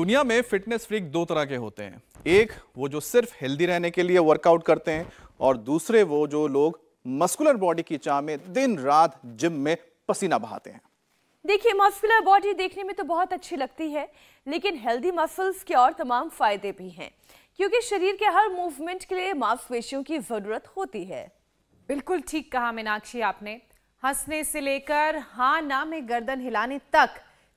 दुनिया में fitness freak दो तरह के होते हैं। एक वो जो सिर्फ हेल्दी रहने के लिए वर्कआउट करते हैं और दूसरे वो जो लोग मस्कुलर बॉडी की चाह में दिन रात जिम में पसीना बहाते हैं। देखिए, मस्कुलर बॉडी देखने में तो बहुत अच्छी लगती है, लेकिन हेल्दी मसल्स के और तमाम फायदे भी हैं, क्योंकि शरीर के हर मूवमेंट के लिए मांसपेशियों की जरूरत होती है। बिल्कुल ठीक कहा मीनाक्षी आपने। हंसने से लेकर हाँ ना में गर्दन हिलाने तक,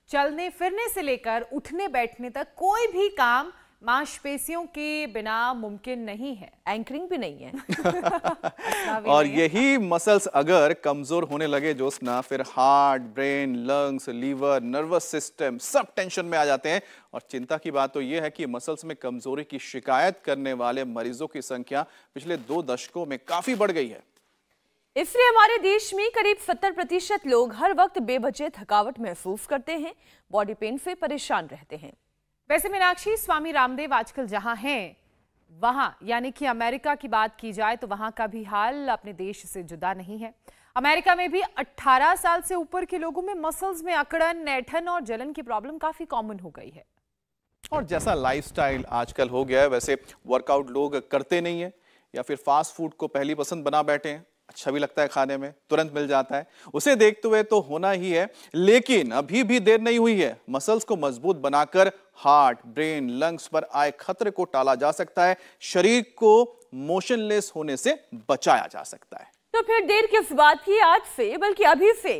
चलने फिरने से लेकर उठने बैठने तक कोई भी काम मांसपेशियों के बिना मुमकिन नहीं है। एंकरिंग भी नहीं है। और यही मसल्स अगर कमजोर होने लगे जोस्ना, फिर heart, brain, lungs, liver, nervous system सब टेंशन में आ जाते हैं। और चिंता की बात तो यह है कि मसल्स में कमजोरी की शिकायत करने वाले मरीजों की संख्या पिछले 2 दशकों में काफी बढ़ गई है। इसलिए हमारे देश में करीब 70% लोग हर वक्त बेवजह थकावट महसूस करते हैं, बॉडी पेन से परेशान रहते हैं। वैसे मीनाक्षी, स्वामी रामदेव आजकल जहां हैं वहां यानी कि अमेरिका की बात की जाए तो वहां का भी हाल अपने देश से जुदा नहीं है। अमेरिका में भी 18 साल से ऊपर के लोगों में मसल्स में अकड़न, ऐंठन और जलन की प्रॉब्लम काफी कॉमन हो गई है। और जैसा लाइफस्टाइल आजकल हो गया है, वैसे वर्कआउट लोग करते नहीं है या फिर फास्ट फूड को पहली पसंद बना बैठे हैं। अच्छा भी लगता है, खाने में तुरंत मिल जाता है, उसे देखते हुए तो होना ही है। लेकिन अभी भी देर नहीं हुई है। मसल्स को मजबूत बनाकर हार्ट, ब्रेन, लंग्स पर आए खतरे को टाला जा सकता है, शरीर को मोशनलेस होने से बचाया जा सकता है। तो फिर देर किस बात की, आज से बल्कि अभी से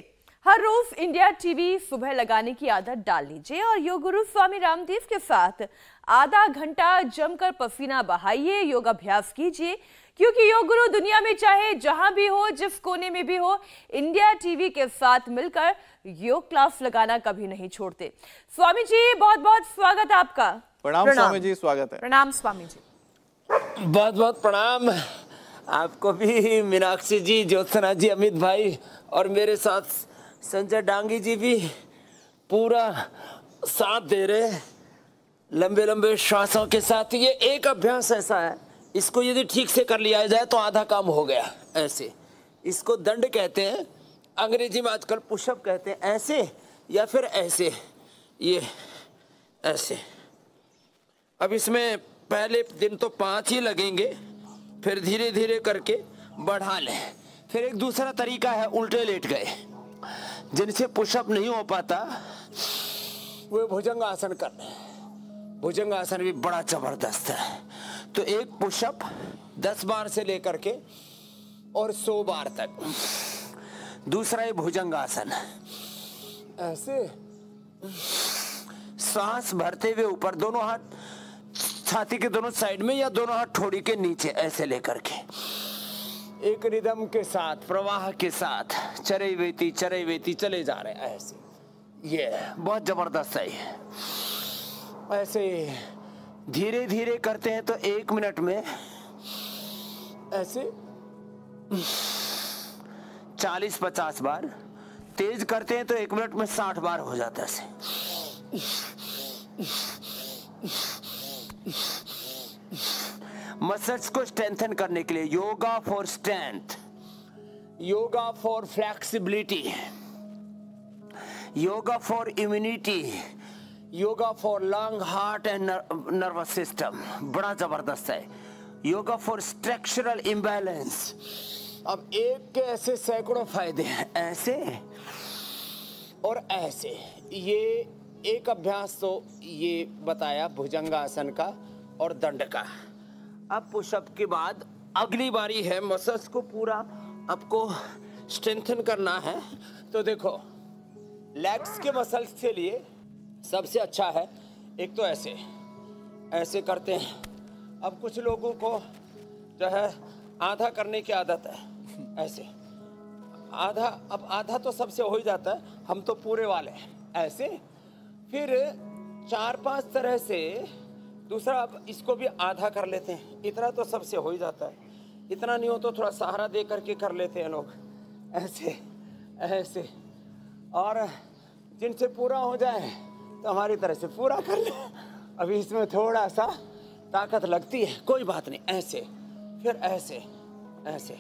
हर रोज इंडिया टीवी सुबह लगाने की आदत डाल लीजिए और योग गुरु स्वामी रामदेव के साथ आधा घंटा जमकर पसीना बहाइए, योग अभ्यास कीजिए, क्योंकि योग गुरु दुनिया में चाहे जहां भी हो, जिस कोने में भी हो, इंडिया टीवी के साथ मिलकर योग क्लास लगाना कभी नहीं छोड़ते। स्वामी जी, बहुत बहुत स्वागत आपका। प्रणाम स्वामी जी, स्वागत है। प्रणाम स्वामी जी। बहुत बहुत प्रणाम आपको भी मीनाक्षी जी, ज्योत्सना जी, अमित भाई और मेरे साथ संजय डांगी जी भी पूरा साथ दे रहे हैं लंबे लंबे श्वासों के साथ। ये एक अभ्यास ऐसा है, इसको यदि ठीक से कर लिया जाए तो आधा काम हो गया। ऐसे इसको दंड कहते हैं, अंग्रेजी में आजकल पुशअप कहते हैं। ऐसे या फिर ऐसे, ये ऐसे। अब इसमें पहले दिन तो 5 ही लगेंगे, फिर धीरे धीरे करके बढ़ा लें। फिर एक दूसरा तरीका है, उल्टे लेट गए। जिनसे पुशअप नहीं हो पाता वो भुजंग आसन कर लें। भुजंग आसन भी बड़ा जबरदस्त है। तो एक पुशअप 10 बार से लेकर के और 100 बार तक। दूसरा ये भुजंग आसन, ऐसे सांस भरते हुए ऊपर, दोनों हाथ छाती के दोनों साइड में या दोनों हाथ ठोड़ी के नीचे, ऐसे लेकर के एक रिदम के साथ, प्रवाह के साथ चरे वेती चले जा रहे हैं। ऐसे ये बहुत जबरदस्त है। ऐसे धीरे धीरे करते हैं तो 1 मिनट में ऐसे 40-50 बार, तेज करते हैं तो 1 मिनट में 60 बार हो जाता है। मसल्स को स्ट्रेंथन करने के लिए yoga for strength, yoga for flexibility, yoga for immunity, yoga for lung, heart and nervous system, बड़ा जबरदस्त है। Yoga for structural imbalance. अब एक के ऐसे सैकड़ों फायदे हैं, ऐसे और ऐसे। ये एक अभ्यास तो ये बताया भुजंगासन का और दंड का। अब पुशअप के बाद अगली बारी है, मसल्स को पूरा आपको स्ट्रेंथन करना है। तो देखो, लेग्स के मसल्स के लिए सबसे अच्छा है, एक तो ऐसे ऐसे करते हैं। अब कुछ लोगों को जो है आधा करने की आदत है, ऐसे आधा। अब आधा तो सबसे हो ही जाता है, हम तो पूरे वाले हैं। ऐसे फिर 4-5 तरह से दूसरा, अब इसको भी आधा कर लेते हैं। इतना तो सबसे हो ही जाता है, इतना नहीं हो तो थोड़ा सहारा दे करके कर लेते हैं लोग, ऐसे ऐसे। और जिनसे पूरा हो जाए तो हमारी तरह से पूरा कर ले। अभी इसमें थोड़ा सा ताकत लगती है, कोई बात नहीं। ऐसे फिर ऐसे ऐसे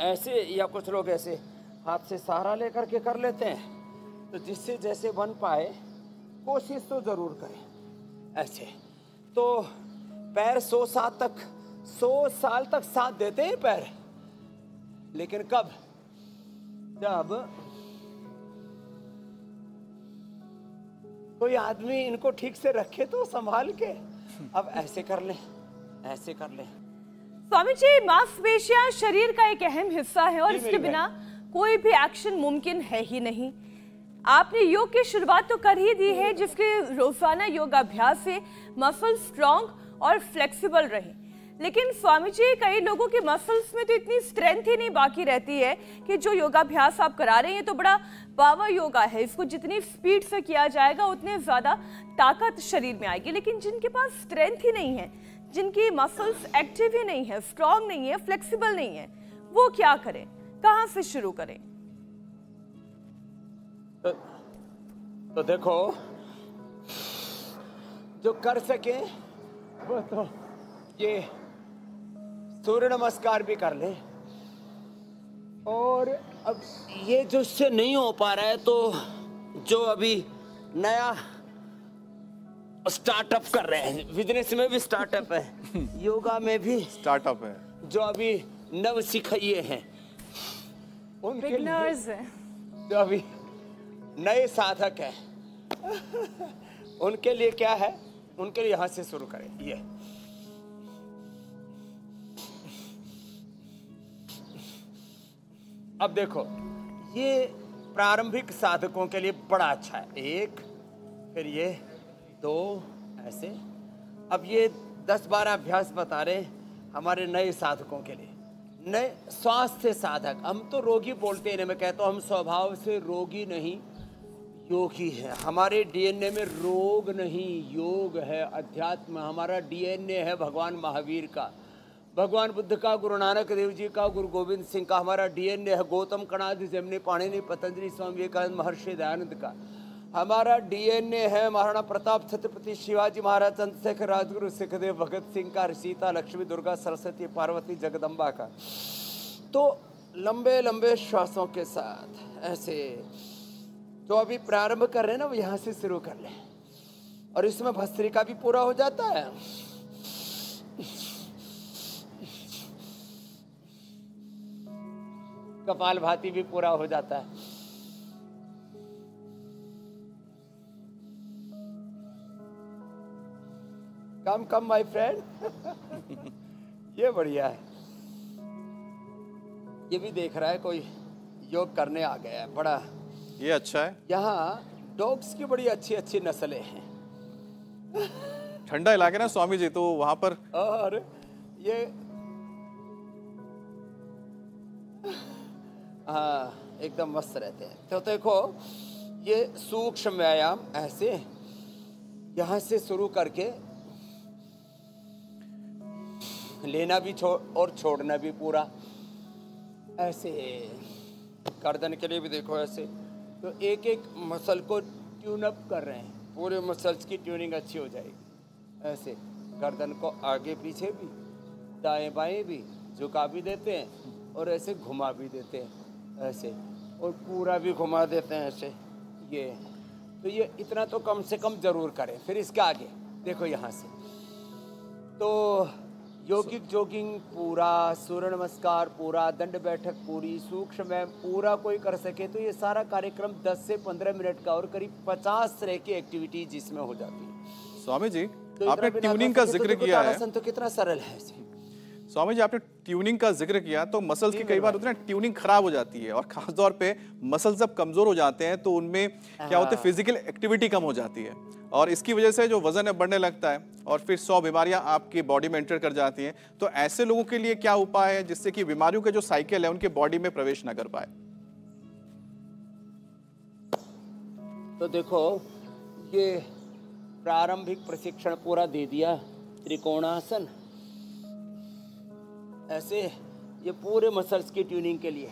ऐसे, या कुछ लोग ऐसे हाथ से सहारा लेकर के कर लेते हैं। तो जिससे जैसे बन पाए कोशिश तो जरूर करें। ऐसे तो पैर 100 साल तक साथ देते हैं पैर, लेकिन कब? जब कोई आदमी इनको ठीक से रखे तो संभाल के। अब ऐसे कर ले, ऐसे कर ले। स्वामी जी, मांसपेशियां शरीर का एक अहम हिस्सा है और इसके बिना कोई भी एक्शन मुमकिन है ही नहीं। आपने योग की शुरुआत तो कर ही दी है, जिसके रोजाना योगाभ्यास से मसल स्ट्रॉन्ग और फ्लेक्सिबल रहे। लेकिन स्वामी जी, कई लोगों के मसल्स में तो इतनी स्ट्रेंथ ही नहीं बाकी रहती है कि जो योगाभ्यास आप करा रहे हैं तो बड़ा पावर योगा है, इसको जितनी स्पीड से किया जाएगा उतने ज्यादा ताकत शरीर में आएगी। लेकिन जिनके पास स्ट्रेंथ ही नहीं है, जिनकी मसल्स एक्टिव ही नहीं है, स्ट्रॉन्ग नहीं है, फ्लेक्सिबल नहीं है, वो क्या करें, कहां से शुरू करें? तो देखो, जो कर सके वो तो ये सूर्य नमस्कार भी कर ले। और अब ये जो इससे नहीं हो पा रहा है, तो जो अभी नया स्टार्टअप कर रहे हैं, बिजनेस में भी स्टार्टअप है, योगा में भी स्टार्टअप है, जो अभी नव सिखाइए हैं उनके लिए, जो अभी नए साधक हैं उनके लिए क्या है, उनके लिए यहां से शुरू करें। ये अब देखो, ये प्रारंभिक साधकों के लिए बड़ा अच्छा है। 1, फिर ये 2, ऐसे। अब ये 10-12 अभ्यास बता रहे हमारे नए साधकों के लिए, नए स्वास्थ्य साधक। हम तो रोगी बोलते हैं, मैं कहता हूँ हम स्वभाव से रोगी नहीं, योगी है। हमारे डीएनए में रोग नहीं, योग है, अध्यात्म। हमारा डीएनए है भगवान महावीर का, भगवान बुद्ध का, गुरु नानक देव जी का, गुरु गोविंद सिंह का। हमारा डीएनए है गौतम कणादि, जमनी पाणिनि, पतंजलि, स्वामी विवेकानंद, महर्षि दयानंद का। हमारा डीएनए है महाराणा प्रताप, छत्रपति शिवाजी महाराज, चंद्रशेखर, राजगुरु, सुखदेव, भगत सिंह का, सीता, लक्ष्मी, दुर्गा, सरस्वती, पार्वती, जगदम्बा का। तो लंबे लंबे श्वासों के साथ ऐसे जो अभी प्रारंभ कर रहे हैं ना, वो यहाँ से शुरू कर लें। और इसमें भस्त्रिका भी पूरा हो जाता है। कपालभाति भी पूरा हो जाता है। Come my friend. ये बढ़िया है। ये भी देख रहा है कोई योग करने आ गया है, बड़ा ये अच्छा है। यहाँ डॉग्स की बड़ी अच्छी अच्छी नस्लें हैं। ठंडा इलाका ना स्वामी जी, तो वहां पर और ये हाँ एकदम मस्त रहते हैं। तो देखो, ये सूक्ष्म व्यायाम ऐसे यहाँ से शुरू करके लेना भी और छोड़ना भी पूरा ऐसे। गर्दन के लिए भी देखो ऐसे। तो एक एक मसल को ट्यून अप कर रहे हैं, पूरे मसल्स की ट्यूनिंग अच्छी हो जाएगी। ऐसे गर्दन को आगे पीछे भी, दाएं बाएं भी झुका भी देते हैं और ऐसे घुमा भी देते हैं ऐसे, और पूरा भी घुमा देते हैं ऐसे। ये तो ये इतना तो कम से कम जरूर करें। फिर इसके आगे देखो, यहाँ से तो योगिक जॉगिंग पूरा, सूर्य नमस्कार पूरा, दंड बैठक पूरी, सूक्ष्म व्यायाम पूरा कोई कर सके तो ये सारा कार्यक्रम 10 से 15 मिनट का और करीब 50 तरह की एक्टिविटीज इसमें हो जाती है। स्वामी जी, तो आपने ट्यूनिंग का जिक्र किया है। तो कितना सरल है इसे। स्वामी जी, आपने ट्यूनिंग का जिक्र किया, तो मसल्स की कई बार होती है ना, ट्यूनिंग खराब हो जाती है, और खासतौर पे मसल्स जब कमजोर हो जाते हैं तो उनमें क्या होता है, फिजिकल एक्टिविटी कम हो जाती है, और इसकी वजह से जो वजन है बढ़ने लगता है, और फिर 100 बीमारियां आपकी बॉडी में एंटर कर जाती हैं। तो ऐसे लोगों के लिए क्या उपाय है जिससे कि बीमारियों के जो साइकिल है उनके बॉडी में प्रवेश न कर पाए? तो देखो, ये प्रारंभिक प्रशिक्षण पूरा दे दिया। त्रिकोणासन ऐसे, ये पूरे मसल्स की ट्यूनिंग के लिए।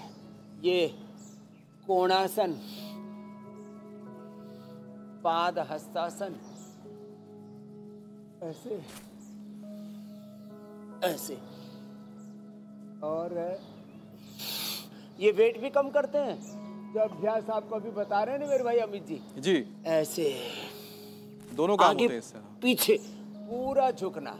ये कोणासन, पाद हस्तासन ऐसे ऐसे, और ये वेट भी कम करते हैं, जो अभ्यास आपको अभी बता रहे हैं ना मेरे भाई अमित जी जी, ऐसे दोनों काम आगे होते हैं इससे। पीछे पूरा झुकना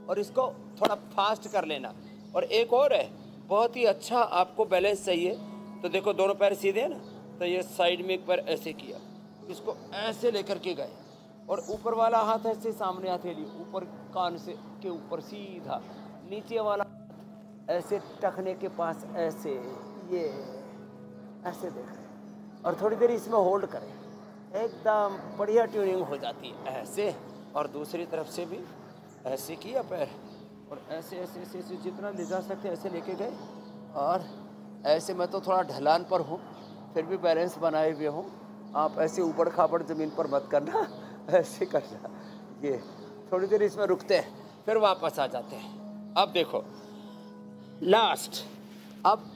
और इसको थोड़ा फास्ट कर लेना। और एक और है, बहुत ही अच्छा आपको बैलेंस चाहिए तो देखो दोनों पैर सीधे हैं ना, तो ये साइड में एक पैर ऐसे किया, इसको ऐसे लेकर के गए और ऊपर वाला हाथ ऐसे सामने हथेली ऊपर कान से के ऊपर सीधा, नीचे वाला ऐसे टखने के पास ऐसे, ये ऐसे देखें और थोड़ी देर इसमें होल्ड करें, एकदम बढ़िया ट्यूनिंग हो जाती है ऐसे। और दूसरी तरफ से भी ऐसे किया पैर और ऐसे ऐसे ऐसे ऐसे जितना ले जा सकते ऐसे लेके गए। और ऐसे मैं तो थोड़ा ढलान पर हूँ फिर भी बैलेंस बनाए हुए हूँ, आप ऐसे ऊबड़ खाबड़ ज़मीन पर मत करना, ऐसे करना। ये थोड़ी देर इसमें रुकते हैं फिर वापस आ जाते हैं। अब देखो लास्ट, अब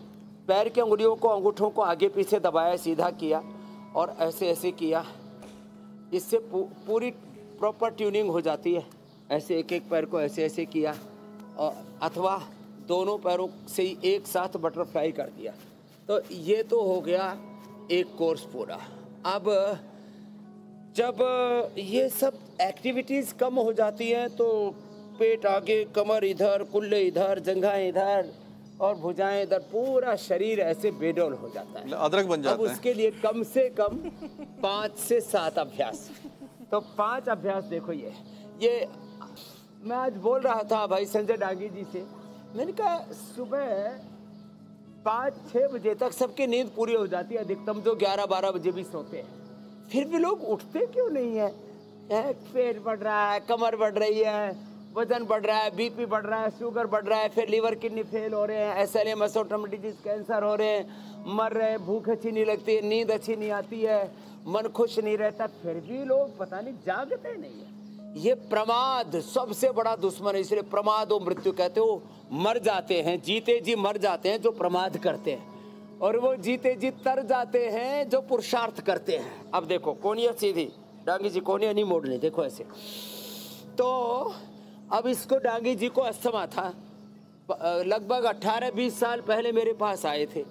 पैर की अंगुलियों को अंगूठों को आगे पीछे दबाया, सीधा किया और ऐसे ऐसे किया, इससे पूरी प्रॉपर ट्यूनिंग हो जाती है। ऐसे एक एक पैर को ऐसे ऐसे किया और अथवा दोनों पैरों से ही एक साथ बटरफ्लाई कर दिया। तो ये तो हो गया एक कोर्स पूरा। अब जब ये सब एक्टिविटीज़ कम हो जाती हैं तो पेट आगे, कमर इधर, कुल्ले इधर, जंघाएं इधर और भुजाएं इधर, पूरा शरीर ऐसे बेडौल हो जाता है, अदरक बन जाता है। अब उसके लिए कम से कम 5 से 7 अभ्यास। तो 5 अभ्यास देखो, ये मैं आज बोल रहा था भाई संजय डांगी जी से, मैंने कहा सुबह 5-6 बजे तक सबकी नींद पूरी हो जाती है, अधिकतम जो 11-12 बजे भी सोते हैं, फिर भी लोग उठते क्यों नहीं है? पेट बढ़ रहा है, कमर बढ़ रही है, वजन बढ़ रहा है, बीपी बढ़ रहा है, शुगर बढ़ रहा है, फिर लीवर किडनी फेल हो रहे हैं, SLA मेसोटोम डिजीज, कैंसर हो रहे हैं, मर रहे हैं, भूख अच्छी नहीं लगती है, नींद अच्छी नहीं आती है, मन खुश नहीं रहता, फिर भी लोग पता नहीं जागते नहीं है। ये प्रमाद सबसे बड़ा दुश्मन है, इसलिए प्रमाद और मृत्यु कहते हो। मर जाते हैं, जीते जी मर जाते हैं जो प्रमाद करते हैं, और वो जीते जी तर जाते हैं जो पुरुषार्थ करते हैं। अब देखो कोनिया सीधी, डांगी जी कोनिया नहीं मोड़नी, देखो ऐसे। तो अब इसको डांगी जी को अस्थमा था, लगभग 18-20 साल पहले मेरे पास आए थे,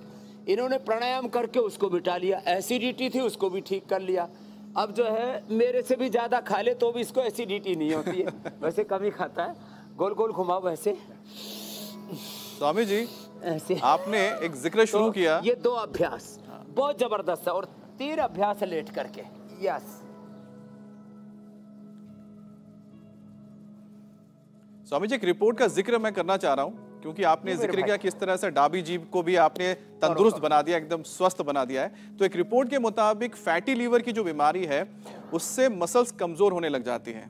इन्होंने प्राणायाम करके उसको मिटा लिया, एसिडिटी थी उसको भी ठीक कर लिया। अब जो है मेरे से भी ज़्यादा खा ले तो भी इसको एसिडिटी नहीं होती है, वैसे कम ही खाता है। गोल गोल घुमाओ वैसे। स्वामी जी ऐसे आपने एक जिक्र शुरू तो किया, ये 2 अभ्यास बहुत जबरदस्त है और 3 अभ्यास लेट करके। यस स्वामी जी एक रिपोर्ट का जिक्र मैं करना चाह रहा हूं, क्योंकि आपने जिक्र किया किस तरह से डाबी जीभ को भी आपने तंदुरुस्त बना दिया, एकदम स्वस्थ बना दिया है। तो एक रिपोर्ट के मुताबिक फैटी लीवर की जो बीमारी है उससे मसल्स कमजोर होने लग जाती हैं।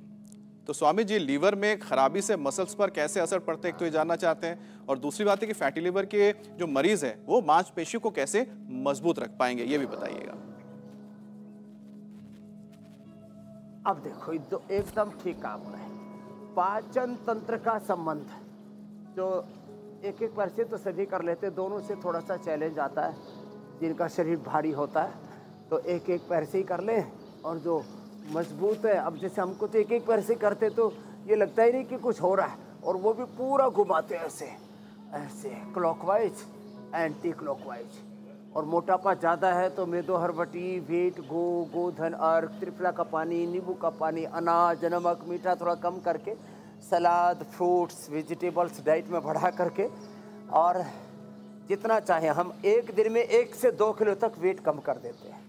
तो स्वामी जी लीवर में खराबी से मसल्स पर कैसे असर पड़ता है, एक तो ये जानना चाहते हैं, और दूसरी बात है कि फैटी लीवर के जो मरीज है वो मांसपेशियों को कैसे मजबूत रख पाएंगे, ये भी बताइएगा। अब देखो तो एकदम ठीक काम है। पाचन तंत्र का संबंध जो एक एक बार से तो सभी कर लेते, दोनों से थोड़ा सा चैलेंज आता है। जिनका शरीर भारी होता है तो एक एक पैर से ही कर लें, और जो मजबूत है, अब जैसे हमको तो एक एक पैर से करते तो ये लगता ही नहीं कि कुछ हो रहा है, और वो भी पूरा घुमाते ऐसे ऐसे क्लॉकवाइज एंटी क्लॉकवाइज। और मोटापा ज़्यादा है तो मेदो हरवटी, वेट, गोधन, अर्क, त्रिफला का पानी, नींबू का पानी, अनाज, नमक, मीठा थोड़ा कम करके, सलाद, फ्रूट्स, वेजिटेबल्स डाइट में बढ़ा करके, और जितना चाहे हम एक दिन में 1 से 2 किलो तक वेट कम कर देते हैं।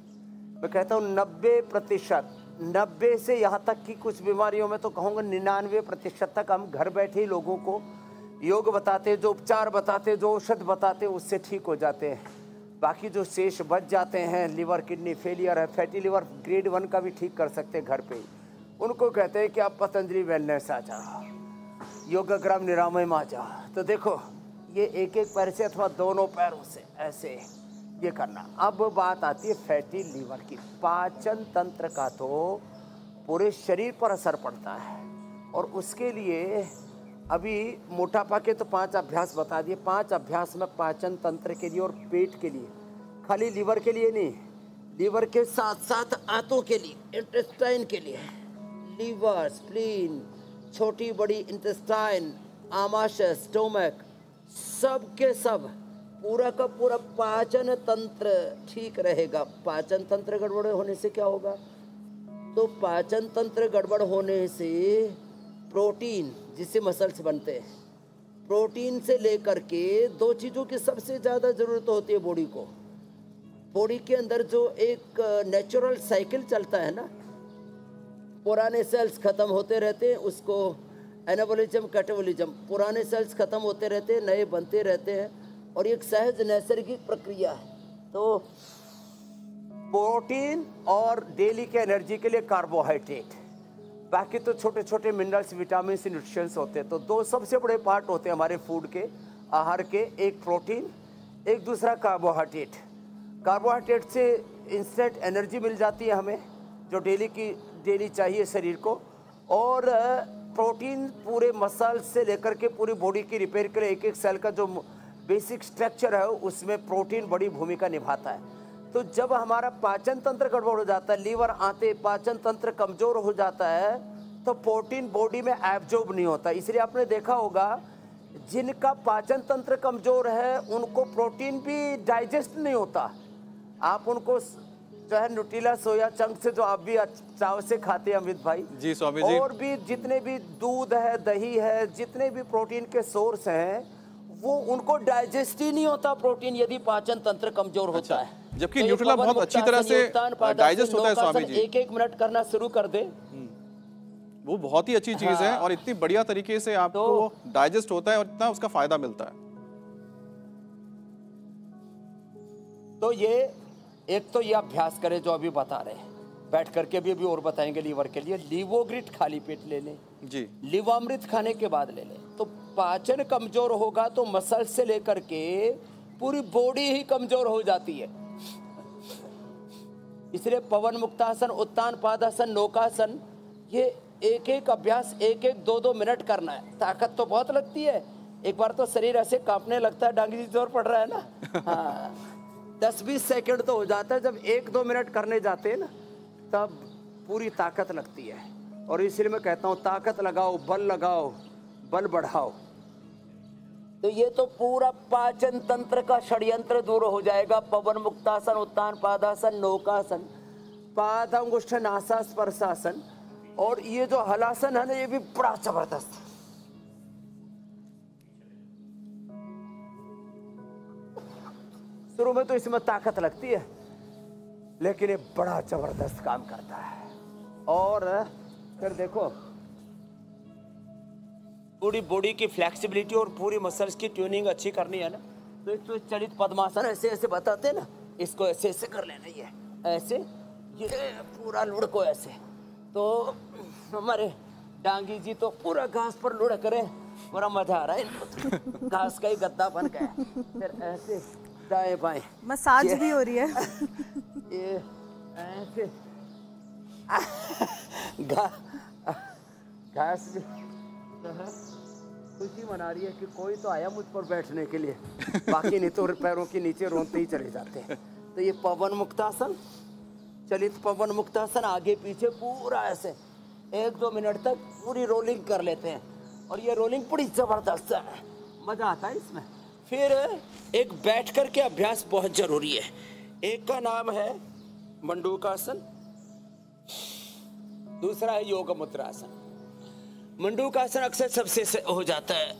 मैं कहता हूँ 90%, 90 से यहाँ तक कि कुछ बीमारियों में तो कहूँगा 99% तक हम घर बैठे ही लोगों को योग बताते, जो उपचार बताते, जो औषध बताते, उससे ठीक हो जाते हैं। बाकी जो शेष बच जाते हैं, लिवर किडनी फेलियर है, फैटी लिवर ग्रेड 1 का भी ठीक कर सकते हैं घर पे ही। उनको कहते हैं कि आप पतंजलि वेलनेस आ जाओ, योगाग्राम निरामय में आ जाओ। तो देखो ये एक एक पैर से अथवा दोनों पैरों से ऐसे ये करना। अब बात आती है फैटी लीवर की। पाचन तंत्र का तो पूरे शरीर पर असर पड़ता है, और उसके लिए अभी मोटापा के तो 5 अभ्यास बता दिए। 5 अभ्यास में पाचन तंत्र के लिए और पेट के लिए, खाली लीवर के लिए नहीं, लीवर के साथ साथ आंतों के लिए, इंटेस्टाइन के लिए, लीवर, स्प्लीन, छोटी बड़ी इंटेस्टाइन, आमाशय, स्टोमक, सब के सब पूरा का पूरा पाचन तंत्र ठीक रहेगा। पाचन तंत्र गड़बड़ होने से क्या होगा? तो पाचन तंत्र गड़बड़ होने से प्रोटीन जिससे मसल्स बनते हैं, प्रोटीन से लेकर के दो चीज़ों की सबसे ज़्यादा ज़रूरत होती है बॉडी को। बॉडी के अंदर जो एक नेचुरल साइकिल चलता है ना, पुराने सेल्स खत्म होते रहते हैं, उसको एनाबॉलिज्म कैटाबॉलिज्म, पुराने सेल्स खत्म होते रहते हैं, नए बनते रहते हैं, और एक सहज नैसर्गिक प्रक्रिया है। तो प्रोटीन और डेली के एनर्जी के लिए कार्बोहाइड्रेट, बाकी तो छोटे छोटे मिनरल्स, विटामिन, न्यूट्रिशंस होते हैं। तो दो सबसे बड़े पार्ट होते हैं हमारे फूड के, आहार के, एक प्रोटीन, एक दूसरा कार्बोहाइड्रेट। कार्बोहाइड्रेट से इंस्टेंट एनर्जी मिल जाती है हमें, जो डेली चाहिए शरीर को, और प्रोटीन पूरे मसल से लेकर के पूरी बॉडी की रिपेयर के लिए एक एक सेल का जो बेसिक स्ट्रक्चर है उसमें प्रोटीन बड़ी भूमिका निभाता है। तो जब हमारा पाचन तंत्र गड़बड़ हो जाता है, लीवर आते पाचन तंत्र कमज़ोर हो जाता है, तो प्रोटीन बॉडी में एब्जॉर्ब नहीं होता। इसलिए आपने देखा होगा जिनका पाचन तंत्र कमज़ोर है उनको प्रोटीन भी डाइजेस्ट नहीं होता। आप उनको जो है न्यूट्रिला सोया चंक से, जो आप भी चाव से खाते हैं अमित भाई जी स्वामी जी, और भी जितने भी दूध है, दही है, जितने भी प्रोटीन के सोर्स हैं, वो उनको डाइजेस्ट ही नहीं होता प्रोटीन, यदि पाचन तंत्र कमजोर होता है। जबकि तो न्यूट्रिला बहुत अच्छी तरह से डाइजेस्ट होता है स्वामी जी। एक एक मिनट करना शुरू कर दे, वो बहुत ही अच्छी चीज है, और इतनी बढ़िया तरीके से आपको तो डाइजेस्ट होता है और इतना उसका फायदा मिलता है। तो ये एक तो ये अभ्यास करें जो अभी बता रहे हैं, बैठ करके भी और बताएंगे। लीवर के लिए लीवोग्रिट खाली पेट ले लें जी, लीवामृत खाने के बाद ले लें, तो पाचन कमजोर होगा तो मसल से लेकर के पूरी बॉडी ही कमजोर हो जाती है। इसलिए पवन मुक्तासन, उत्तान पादासन, नौकासन, ये एक एक अभ्यास एक एक 2-2 मिनट करना है। ताकत तो बहुत लगती है, एक बार तो शरीर ऐसे कांपने लगता है, डांगी जोर पड़ रहा है ना, हाँ 10-20 सेकंड तो हो जाता है। जब 1-2 मिनट करने जाते हैं ना, तब पूरी ताकत लगती है। और इसलिए मैं कहता हूँ ताकत लगाओ, बल बढ़ाओ। तो ये तो पूरा पाचन तंत्र का षड्यंत्र दूर हो जाएगा। पवन मुक्तासन, उत्तान पादासन, नौकासन, पादांगुष्ठ नासा स्पर्शासन, और ये जो हलासन है ना, ये भी बड़ा जबरदस्त। शुरू में तो इसमें ताकत लगती है, लेकिन ये बड़ा जबरदस्त काम करता है। और फिर देखो पूरी बॉडी की फ्लेक्सिबिलिटी और पूरी मसल्स की ट्यूनिंग अच्छी करनी है ना, तो एक तो चलित पद्मासन ऐसे ऐसे बताते हैं ना, इसको ऐसे ऐसे कर लेना, ये ऐसे, ये पूरा लुढ़को ऐसे। तो हमारे डांगी जी तो पूरा घास पर लुढ़क रहे, बड़ा मजा आ रहा है इनको, घास का ही गद्दा बन गया। फिर ऐसे दाएं बाएं मसाज भी हो रही है, ये ऐसे घास खुशी मना रही है कि कोई तो आया मुझ पर बैठने के लिए, बाकी नहीं तो पैरों के नीचे रोते ही चले जाते हैं। तो ये पवन मुक्तासन, चलित पवन मुक्तासन, आगे पीछे पूरा ऐसे 1-2 मिनट तक पूरी रोलिंग कर लेते हैं, और ये रोलिंग बड़ी जबरदस्त है, मजा आता है इसमें। फिर एक बैठ कर के अभ्यास बहुत जरूरी है। एक का नाम है मंडूकासन, दूसरा है योग मुद्रासन। मंडूकासन अक्सर सबसे से हो जाता है,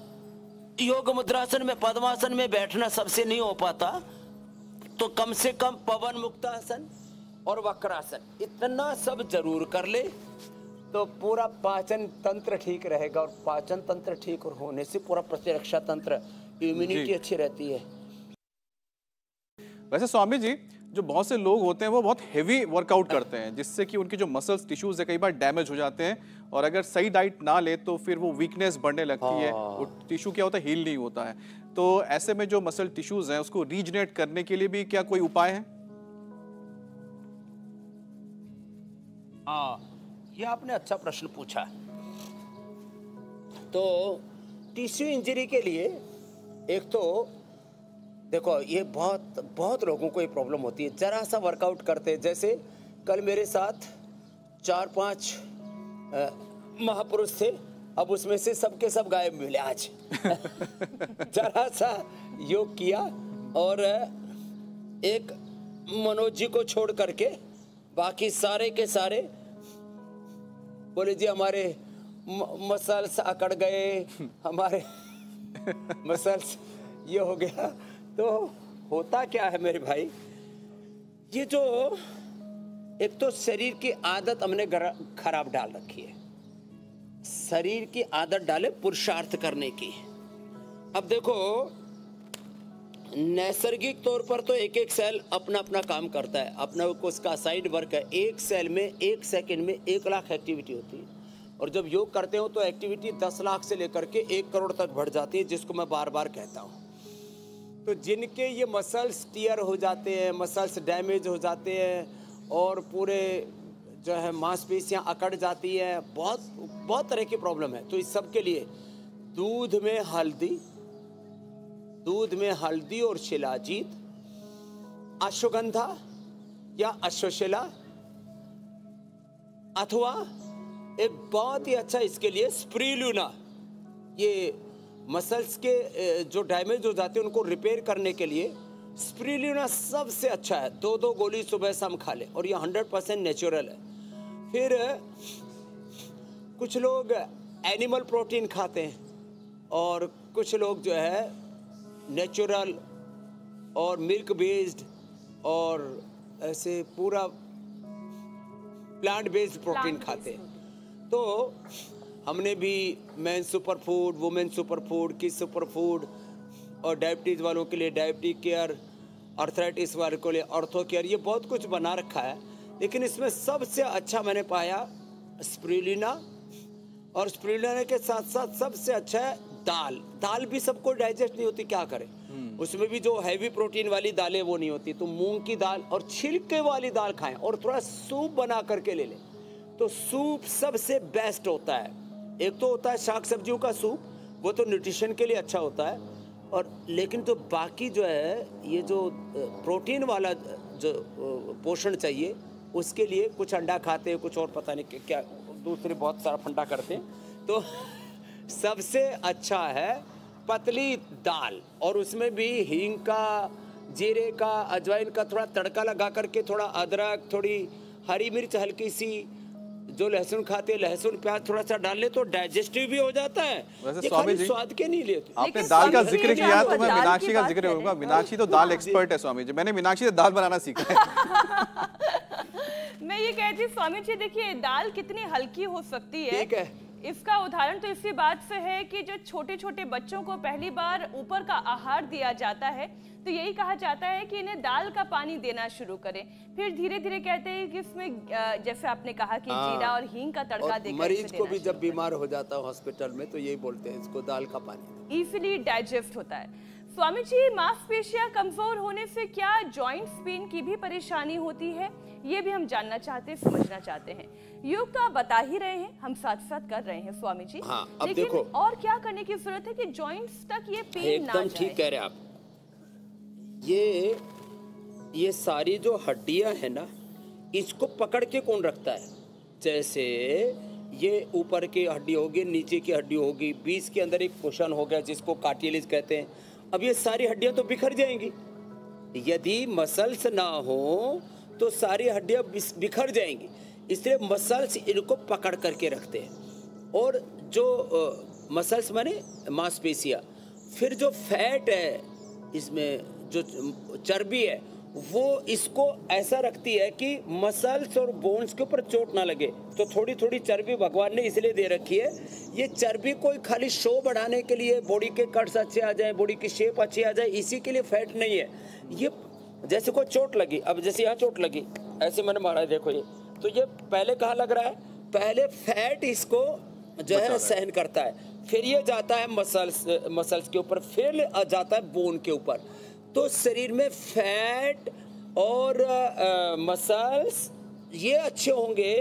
योग मुद्रासन में, पद्मासन में बैठना सबसे नहीं हो पाता, तो कम से कम पवन मुक्तासन और वक्रासन इतना सब जरूर कर ले, तो पूरा पाचन तंत्र ठीक रहेगा। और पाचन तंत्र ठीक होने से पूरा प्रतिरक्षा तंत्र, इम्यूनिटी अच्छी रहती है। वैसे स्वामी जी, जो बहुत से लोग होते हैं वो बहुत हेवी वर्कआउट करते हैं, जिससे कि उनकी जो मसल्स, टिश्यूज है, कई बार डैमेज हो जाते हैं, और अगर सही डाइट ना ले तो फिर वो वीकनेस बढ़ने लगती है, वो टिश्यू क्या होता है, हील नहीं होता है। तो ऐसे में जो मसल टिश्यूज हैं उसको रीजनरेट करने के लिए भी क्या कोई उपाय है? ये आपने अच्छा प्रश्न पूछा। तो टिश्यू इंजरी के लिए एक तो देखो, ये बहुत लोगों को ये प्रॉब्लम होती है, जरा सा वर्कआउट करते हैं। जैसे कल मेरे साथ 4-5 महापुरुष थे, अब उसमें से सबके सब गायब मिले आज। जरा सा योग किया, और एक मनोज जी को छोड़ करके बाकी सारे के सारे बोले जी हमारे मसल्स अकड़ गए, हमारे मसल्स ये हो गया। तो होता क्या है मेरे भाई, ये जो एक तो शरीर की आदत हमने खराब डाल रखी है, शरीर की आदत डाले पुरुषार्थ करने की। अब देखो नैसर्गिक तौर पर तो एक एक सेल अपना अपना काम करता है, अपना उसका साइड वर्क है। एक सेल में 1 सेकंड में 1 लाख एक्टिविटी होती है, और जब योग करते हो तो एक्टिविटी 10 लाख से लेकर के 1 करोड़ तक बढ़ जाती है, जिसको मैं बार बार कहता हूँ। तो जिनके ये मसल्स टीयर हो जाते हैं, मसल्स डैमेज हो जाते हैं और पूरे जो है मांसपेशियाँ अकड़ जाती है, बहुत तरह की प्रॉब्लम है। तो इस सब के लिए दूध में हल्दी और शिलाजीत, अश्वगंधा या अश्वशिला, अथवा एक बहुत ही अच्छा इसके लिए स्प्रिलुना। ये मसल्स के जो डैमेज हो जाते हैं उनको रिपेयर करने के लिए स्प्रिलुना सबसे अच्छा है। 2 गोली सुबह शाम खा ले, और ये 100% नेचुरल है। फिर कुछ लोग एनिमल प्रोटीन खाते हैं, और कुछ लोग जो है नेचुरल और मिल्क बेस्ड और ऐसे पूरा प्लांट बेस्ड प्रोटीन खाते हैं। तो हमने भी main super food, women super food, kids super food, और डायबिटीज वालों के लिए डायबिटिक केयर, आर्थराइटिस वालों के लिए ऑर्थो केयर, ये बहुत कुछ बना रखा है। लेकिन इसमें सबसे अच्छा मैंने पाया स्प्रुलिना, और स्प्रुलिना के साथ साथ सबसे अच्छा है दाल भी सबको डाइजेस्ट नहीं होती, क्या करें। उसमें भी जो हैवी प्रोटीन वाली दालें वो नहीं होती, तो मूंग की दाल और छिलके वाली दाल खाएं, और थोड़ा सूप बना करके ले लें। तो सूप सबसे बेस्ट होता है। एक तो होता है शाक सब्जियों का सूप, वो तो न्यूट्रिशन के लिए अच्छा होता है, और लेकिन तो बाकी जो है ये जो प्रोटीन वाला जो पोषण चाहिए उसके लिए कुछ अंडा खाते हैं, कुछ और पता नहीं क्या दूसरे बहुत सारा फंडा करते हैं। तो सबसे अच्छा है पतली दाल, और उसमें भी हींग का, जीरे का, अजवाइन का थोड़ा तड़का लगा करके, थोड़ा अदरक, थोड़ी हरी मिर्च, हल्की सी, जो लहसुन खाते हैं लहसुन प्याज थोड़ा सा डाल ले तो डाइजेस्टिव भी हो जाता है। वैसे स्वामी जी स्वाद के नहीं लेते। आपने दाल का जिक्र किया तो मैं मीनाक्षी का जिक्र होगा। मीनाक्षी तो दाल एक्सपर्ट है स्वामी जी, मैंने मीनाक्षी से दाल बनाना सीखा है। मैं ये कहती स्वामी जी, देखिए दाल कितनी हल्की हो सकती है। ठीक है, इसका उदाहरण तो इसी बात से है कि जो छोटे छोटे बच्चों को पहली बार ऊपर का आहार दिया जाता है तो यही कहा जाता है कि इन्हें दाल का पानी देना शुरू करें। फिर धीरे धीरे कहते हैं कि इसमें जैसे आपने कहा कि जीरा और हींग का तड़का देकर मरीज को भी जब बीमार हो जाता है हॉस्पिटल में तो यही बोलते हैं इसको दाल का पानी, इजीली डाइजेस्ट होता है। स्वामी जी, मांसपेशियां कमजोर होने से क्या जॉइंट्स पेन की भी परेशानी होती है, ये भी हम जानना चाहते हैं, समझना चाहते हैं। योग तो आप बता ही रहे हैं, हम साथ साथ कर रहे हैं स्वामी जी। हाँ, अब लेकिन देखो, और क्या करने की जरूरत है कि जॉइंट्स तक ये पेन ना जाए? एकदम ठीक कह रहे हैं आप। ये सारी जो हड्डियां है ना, इसको पकड़ के कौन रखता है? जैसे ये ऊपर की हड्डी होगी, नीचे की हड्डी होगी, बीच के अंदर एक कुशन हो गया जिसको कार्टिलेज कहते हैं। अब ये सारी हड्डियां तो बिखर जाएंगी, यदि मसल्स ना हो तो सारी हड्डियां बिखर जाएंगी। इसलिए मसल्स इनको पकड़ करके रखते हैं। और जो मसल्स माने मांसपेशियां, फिर जो फैट है इसमें, जो चर्बी है, वो इसको ऐसा रखती है कि मसल्स और बोन्स के ऊपर चोट ना लगे। तो थोड़ी थोड़ी चर्बी भगवान ने इसलिए दे रखी है। ये चर्बी कोई खाली शो बढ़ाने के लिए, बॉडी के कट्स अच्छे आ जाए, बॉडी की शेप अच्छी आ जाए, इसी के लिए फैट नहीं है। ये जैसे कोई चोट लगी, अब जैसे यहाँ चोट लगी, ऐसे मैंने मारा है, देखो ये, तो ये पहले कहाँ लग रहा है? पहले फैट इसको जो है सहन करता है, फिर ये जाता है मसल्स के ऊपर, फिर जाता है बोन के ऊपर। तो शरीर में फैट और मसल्स ये अच्छे होंगे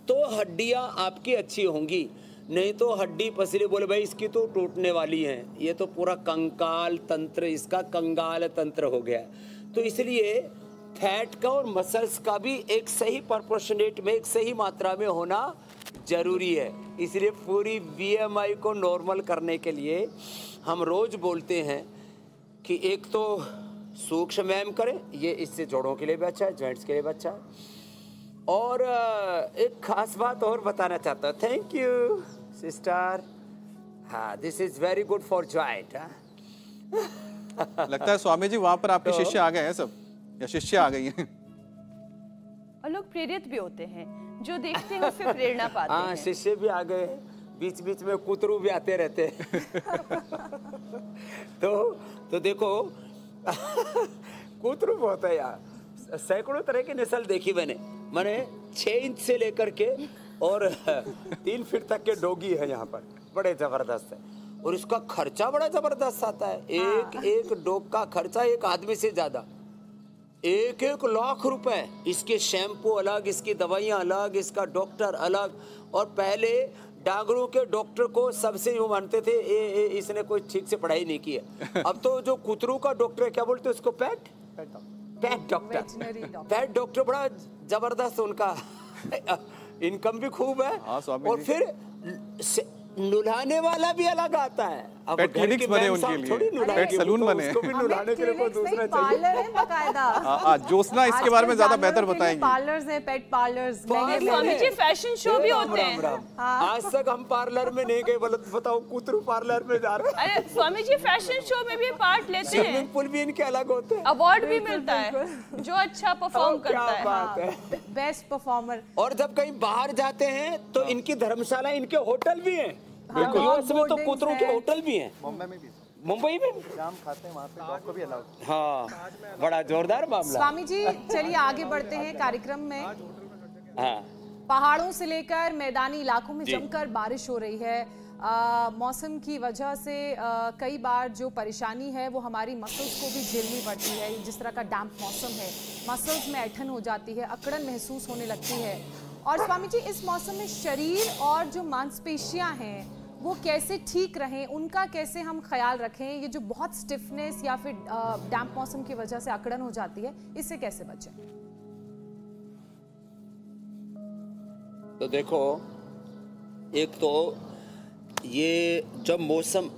तो हड्डियां आपकी अच्छी होंगी, नहीं तो हड्डी पसली बोले भाई इसकी तो टूटने वाली है, ये तो पूरा कंकाल तंत्र, इसका कंगाल तंत्र हो गया। तो इसलिए फैट का और मसल्स का भी एक सही प्रोपोर्शनेट में, एक सही मात्रा में होना जरूरी है। इसलिए पूरी BMI को नॉर्मल करने के लिए हम रोज बोलते हैं कि एक तो सूक्ष्म व्यायाम करें, ये इससे जोड़ों के लिए भी अच्छा है, जॉइंट्स के लिए भी अच्छा है। और एक खास बात और बताना चाहता हूँ। Thank you sister. हाँ, this is very good for joint. लगता है स्वामी जी वहां पर आपके शिष्य आ गए हैं सब, या शिष्य आ गई हैं? और लोग प्रेरित भी होते हैं, जो देखते हैं उससे प्रेरणा पाते हाँ, हैं। शिष्य भी आ गए, बीच बीच में कुतरू भी आते रहते हैं। तो देखो कुतरू बहुत है यार, सैकड़ों तरह की नस्ल देखी मैंने 6 इंच से लेकर के और 3 फीट तक के डॉगी है यहाँ पर, बड़े जबरदस्त है। और इसका खर्चा बड़ा जबरदस्त आता है। एक डॉग का खर्चा एक आदमी से ज्यादा, 1 लाख रुपए। इसके शैम्पू अलग, इसकी दवाइयाँ अलग, इसका डॉक्टर अलग। और पहले डांगरों के डॉक्टर को सबसे यूँ मानते थे इसने कोई ठीक से पढ़ाई नहीं की है। अब तो जो कुतरू का डॉक्टर है, क्या बोलते हैं उसको, पेट डॉक्टर बड़ा जबरदस्त, उनका इनकम भी खूब है। और फिर नुलाने वाला भी अलग आता है। अब पेट क्लिनिक्स बने उनके लिए, पेट सलून बने, उसको भी नुलाने के लिए कोई दूसरा पार्लर है बकायदा। ज्योत्सना इसके बारे में ज्यादा बेहतर बताएंगी। पार्लर्स हैं, पेट parlours. Swami ji fashion show भी होते हैं। आज तक हम पार्लर में नहीं गए, बताओ कुतरू पार्लर में जा रहे हैं। अरे स्वामी जी फैशन शो में भी पार्ट लेते हैं, स्विमिंग पूल भी इनके अलग होते हैं, अवार्ड भी मिलता है जो अच्छा परफॉर्म करता है। बात है, बेस्ट परफॉर्मर। और जब कहीं बाहर जाते हैं तो इनकी धर्मशाला, इनके होटल भी हैं। बिल्कुल, यूएस में तो कुतरों के होटल भी हैं। मुंबई में शाम खाते हैं वहाँ पे, डॉग को भी अलाउड। हाँ, बड़ा जोरदार मामला। स्वामी जी चलिए आगे बढ़ते हैं कार्यक्रम में। हाँ, पहाड़ों से लेकर मैदानी इलाकों में जमकर बारिश हो रही है। मौसम की वजह से कई बार जो परेशानी है वो हमारी मसल्स को भी झेलनी पड़ती है। जिस तरह का डैम्प मौसम है, मसल्स में ऐठन हो जाती है, अकड़न महसूस होने लगती है। और स्वामी जी इस मौसम में शरीर और जो मांसपेशियां हैं वो कैसे ठीक रहें, उनका कैसे हम ख्याल रखें? ये जो बहुत स्टिफनेस या फिर डैम्प मौसम की वजह से अकड़न हो जाती है, इससे कैसे बचें? तो देखो, एक तो ये जब मौसम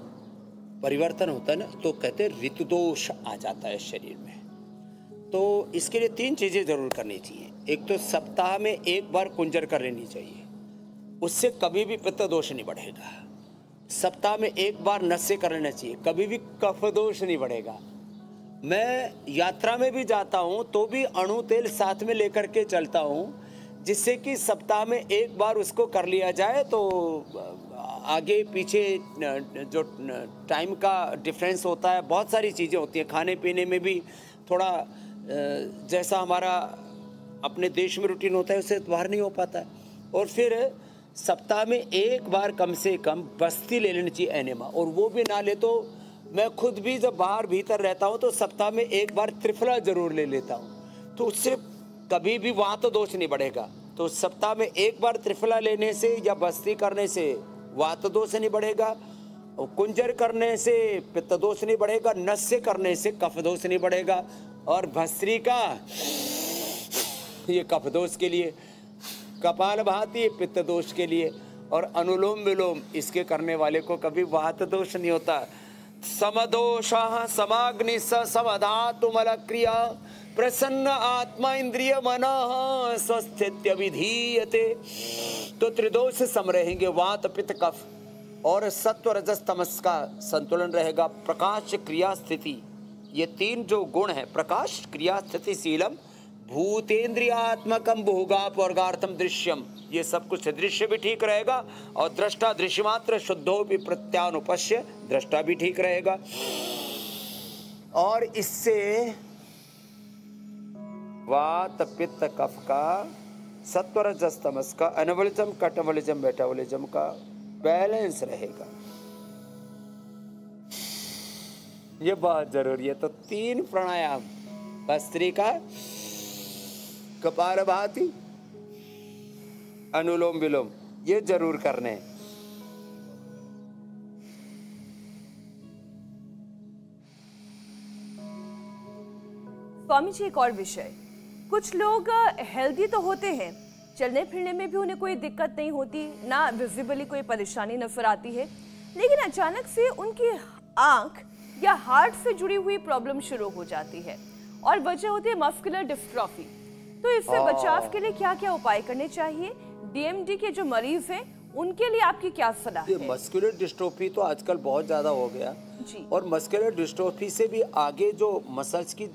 परिवर्तन होता है ना, तो कहते हैं ऋतु दोष आ जाता है शरीर में। तो इसके लिए 3 चीजें जरूर करनी चाहिए। एक तो सप्ताह में 1 बार कुंजर कर लेनी चाहिए, उससे कभी भी पित्त दोष नहीं बढ़ेगा। सप्ताह में 1 बार नस्य कर लेना चाहिए, कभी भी कफ दोष नहीं बढ़ेगा। मैं यात्रा में भी जाता हूँ तो भी अणु तेल साथ में लेकर के चलता हूँ, जिससे कि सप्ताह में 1 बार उसको कर लिया जाए तो आगे पीछे जो टाइम का डिफरेंस होता है, बहुत सारी चीज़ें होती हैं। खाने पीने में भी थोड़ा जैसा हमारा अपने देश में रूटीन होता है उससे बाहर नहीं हो पाता है। और फिर सप्ताह में 1 बार कम से कम बस्ती ले लेनी चाहिए, एनेमा। और वो भी ना ले तो मैं खुद भी जब बाहर भीतर रहता हूँ तो सप्ताह में 1 बार त्रिफला जरूर ले लेता हूँ, तो उससे कभी भी वात दोष नहीं बढ़ेगा। तो सप्ताह में 1 बार त्रिफला लेने से या बस्ती करने से वात दोष नहीं बढ़ेगा, और कुंजर करने से पित्त दोष नहीं बढ़ेगा, नस्य करने से कफ दोष नहीं बढ़ेगा, और भस्त्रिका ये कफ दोष के लिए, कपालभाति पित्त दोष के लिए, और अनुलोम विलोम इसके करने वाले को कभी वात दोष नहीं होता। समदोषः समाग्नि समधातुमल क्रिया प्रसन्न आत्मा इंद्रिय मनः स्वस्थित्य विधीयते। तो त्रिदोष सम रहेंगे, वात पित्त कफ, और सत्व रजस तमस का संतुलन रहेगा। प्रकाश क्रिया स्थिति, ये 3 जो गुण है, प्रकाश क्रिया स्थिति शीलम भूतेन्द्रियात्मकम भोगापवर्गार्थम दृश्यम, ये सब कुछ दृश्य भी ठीक रहेगा, और दृष्टा दृश्यमात्र शुद्धो भी प्रत्यानुपश्य, दृष्टा भी ठीक रहेगा। और इससे वात पित्त कफ का, सत्व रजस तमस का, अनवलिजम कटवलिजम मेटाबॉलिज्म का बैलेंस रहेगा। ये बहुत जरूरी है। तो 3 प्राणायाम, भस्त्रिका, कपालभाति, अनुलोम विलोम, ये जरूर करने हैं। स्वामी जी एक और विषय, कुछ लोग हेल्दी तो होते हैं, चलने फिरने में भी उन्हें कोई दिक्कत नहीं होती, ना विजिबली कोई परेशानी नजर आती है, लेकिन अचानक से उनकी आंख या हार्ट से जुड़ी हुई प्रॉब्लम शुरू हो जाती है, और वजह होती है मस्कुलर डिस्ट्रॉफी। तो इससे बचाव के लिए क्या क्या उपाय करने चाहिए? डीएमडी के जो मरीज हैं उनके लिए आपकी क्या सलाह है? मस्कुलर डिस्ट्रोफी तो आजकल बहुत ज्यादा हो गया जी। और मस्कुलर डिस्ट्रोफी से भी आगे जो मसल्स की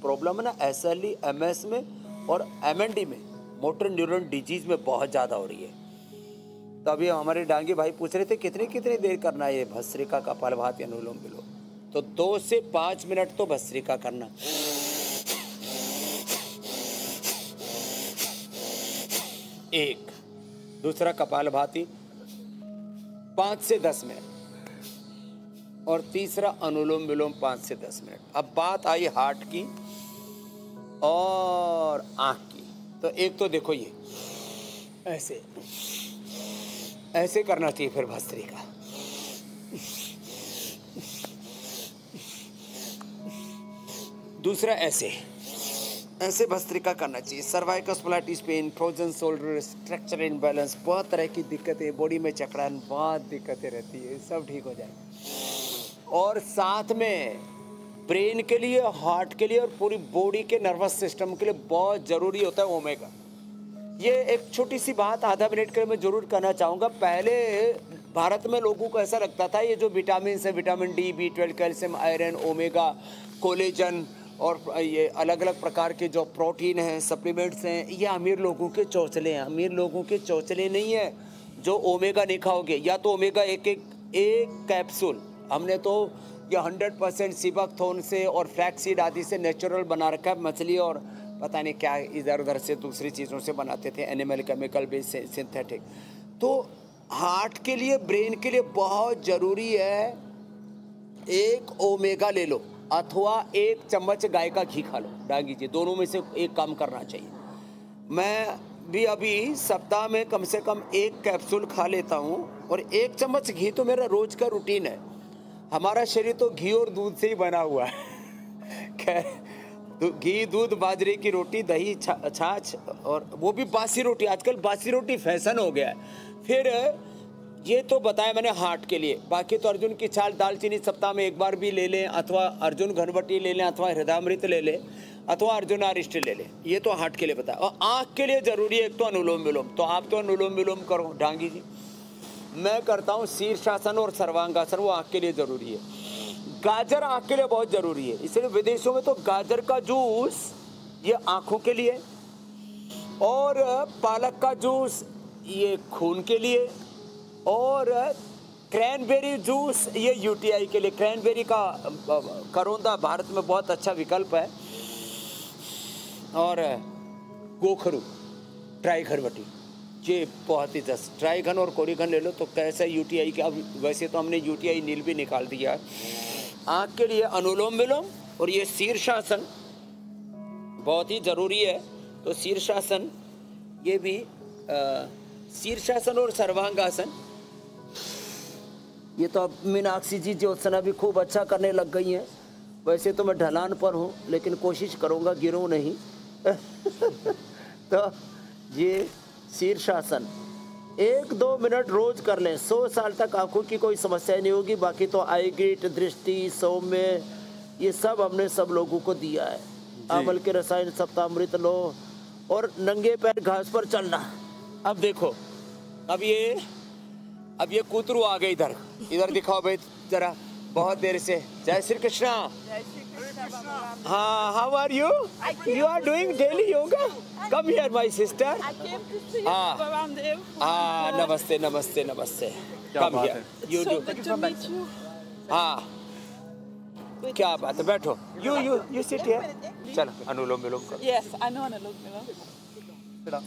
प्रॉब्लम है ना, एसएलई, एमएस में और एमएनडी में, मोटर न्यूरॉन डिजीज में बहुत ज्यादा हो रही है। तो अभी हमारे डांगी भाई पूछ रहे थे कितनी देर करना है ये भस्त्रिका, कपालभाति, अनुलोम विलोम। तो 2 से 5 मिनट तो भस्त्रिका करना, एक दूसरा कपालभाति 5 से 10 मिनट और तीसरा अनुलोम विलोम 5 से 10 मिनट। अब बात आई हार्ट की और आंख की। तो एक तो देखो ये ऐसे करना चाहिए, फिर भस्त्रिका। दूसरा ऐसे भस्त्रिका करना चाहिए। Cervical spondylitis pain, frozen shoulder, structure imbalance, बहुत तरह की दिक्कतें, बॉडी में चकरान, बहुत दिक्कतें रहती है, सब ठीक हो जाएगी। और साथ में ब्रेन के लिए, हार्ट के लिए और पूरी बॉडी के नर्वस सिस्टम के लिए बहुत ज़रूरी होता है ओमेगा। ये एक छोटी सी बात आधा मिनट के लिए मैं ज़रूर कहना चाहूँगा। पहले भारत में लोगों को ऐसा लगता था ये जो विटामिन है, vitamin D, B12, calcium, iron, omega, collagen और ये अलग अलग प्रकार के जो प्रोटीन हैं, सप्लीमेंट्स हैं, ये अमीर लोगों के चौचले हैं। अमीर लोगों के चौचले नहीं है जो ओमेगा नहीं खाओगे। या तो ओमेगा एक कैप्सूल, हमने तो ये 100% सीबकथोर्न से और फ्लैक्सीड आदि से नेचुरल बना रखा है। मछली और पता नहीं क्या इधर उधर से दूसरी चीज़ों से बनाते थे, एनिमल केमिकल बेस सिंथेटिक। तो हार्ट के लिए, ब्रेन के लिए बहुत ज़रूरी है एक ओमेगा ले लो अथवा 1 चम्मच गाय का घी खा लो। डांगी जी, दोनों में से एक काम करना चाहिए। मैं भी अभी सप्ताह में कम से कम 1 कैप्सूल खा लेता हूँ और 1 चम्मच घी तो मेरा रोज का रूटीन है। हमारा शरीर तो घी और दूध से ही बना हुआ है। खैर, घी, दूध, बाजरे की रोटी, दही, छाछ और वो भी बासी रोटी। आजकल बासी रोटी फैशन हो गया है। फिर ये तो बताया मैंने हार्ट के लिए। बाकी तो अर्जुन की छाल, दालचीनी सप्ताह में 1 बार भी ले लें, अथवा अर्जुन घनवटी ले लें, अथवा हृदयामृत ले लें, अथवा अर्जुन आरिष्ट ले लें। ये तो हार्ट के लिए बताया। और आँख के लिए ज़रूरी है एक तो अनुलोम विलोम। तो आप तो अनुलोम विलोम करो डांगी जी। मैं करता हूँ शीर्षासन और सर्वांगासन, वो आँख के लिए ज़रूरी है। गाजर आँख के लिए बहुत ज़रूरी है, इसलिए विदेशों में तो गाजर का जूस ये आँखों के लिए, और पालक का जूस ये खून के लिए, और क्रैनबेरी जूस ये यूटीआई के लिए। क्रैनबेरी का करौंदा भारत में बहुत अच्छा विकल्प है। और गोखरू, ट्राइघनवटी, ये बहुत ही ट्राइघन और कोरिघन ले लो तो कैसा यूटीआई के। अब वैसे तो हमने यूटीआई नील भी निकाल दिया। आँख के लिए अनुलोम विलोम और ये शीर्षासन बहुत ही ज़रूरी है। तो शीर्षासन, ये भी शीर्षासन और सर्वांगासन, ये तो अब मीनाक्षी जी ज्योत्सना भी खूब अच्छा करने लग गई हैं। वैसे तो मैं ढलान पर हूँ लेकिन कोशिश करूँगा गिरूँ नहीं। तो ये शीर्षासन 1-2 मिनट रोज कर लें, 100 साल तक आंखों की कोई समस्या नहीं होगी। बाकी तो आईगिट, दृष्टि, सौम्य, ये सब हमने सब लोगों को दिया है। अमल के रसायन, सप्तामृत लो और नंगे पैर घास पर चलना। अब देखो, अब ये कूतरू आ गए इधर दिखाओ भाई जरा, बहुत देर से। जय श्री कृष्णा। हाँ, how are you? You are doing daily yoga? Come here my sister. हाँ, नमस्ते नमस्ते नमस्ते। Come here, you do. हाँ, क्या बात है, बैठो। You sit here. चलो अनुलोम विलोम करो। Yes, I know अनुलोम विलोम।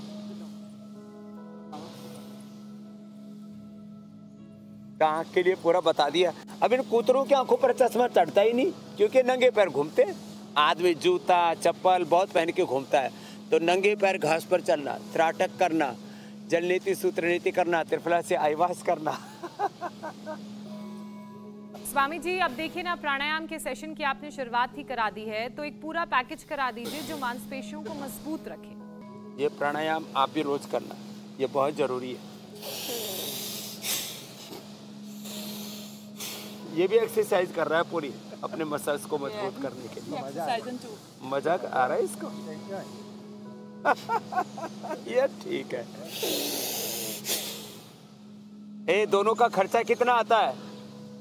आँख के लिए पूरा बता दिया। अब इन कूतरों की आंखों पर चश्मा चढ़ता ही नहीं क्योंकि नंगे पैर घूमते हैं। आदमी जूता चप्पल बहुत पहन के घूमता है। तो नंगे पैर घास पर चलना, त्राटक करना, जल नीति सूत्र नीति करना, त्रिफला से आईवास करना। स्वामी जी, अब देखिए ना, प्राणायाम के सेशन की आपने शुरुआत ही करा दी है, तो एक पूरा पैकेज करा दीजिए जो मांसपेशियों को मजबूत रखे। ये प्राणायाम आप भी रोज करना, ये बहुत जरूरी है। ये भी एक्सरसाइज कर रहा है पूरी अपने मसल्स को मजबूत करने के लिए। मजा आ रहा है इसको। ये ठीक है। ए दोनों का खर्चा कितना आता है